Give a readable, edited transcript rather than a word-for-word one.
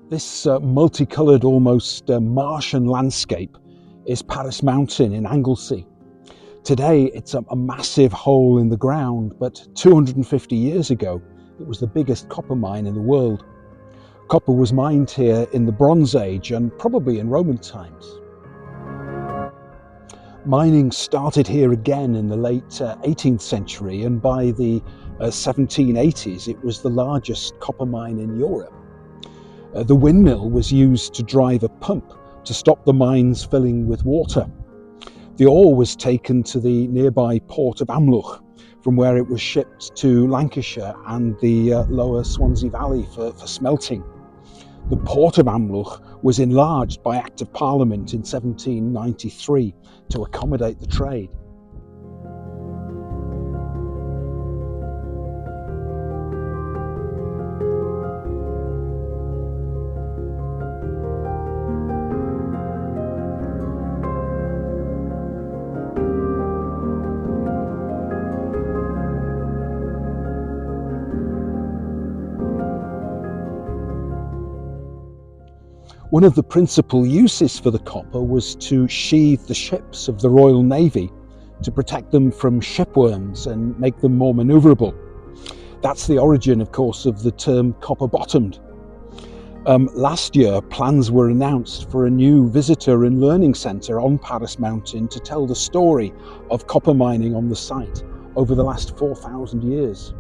This multicoloured, almost martian landscape is Parys Mountain in Anglesey. Today it's a massive hole in the ground, but 250 years ago it was the biggest copper mine in the world. Copper was mined here in the Bronze Age and probably in Roman times. Mining started here again in the late 18th century, and by the 1780s it was the largest copper mine in Europe. The windmill was used to drive a pump to stop the mines filling with water. The ore was taken to the nearby port of Amlwch, from where it was shipped to Lancashire and the lower Swansea Valley for smelting. The port of Amlwch was enlarged by Act of Parliament in 1793 to accommodate the trade. One of the principal uses for the copper was to sheathe the ships of the Royal Navy to protect them from shipworms and make them more manoeuvrable. That's the origin, of course, of the term copper-bottomed. Last year, plans were announced for a new visitor and learning centre on Parys Mountain to tell the story of copper mining on the site over the last 4,000 years.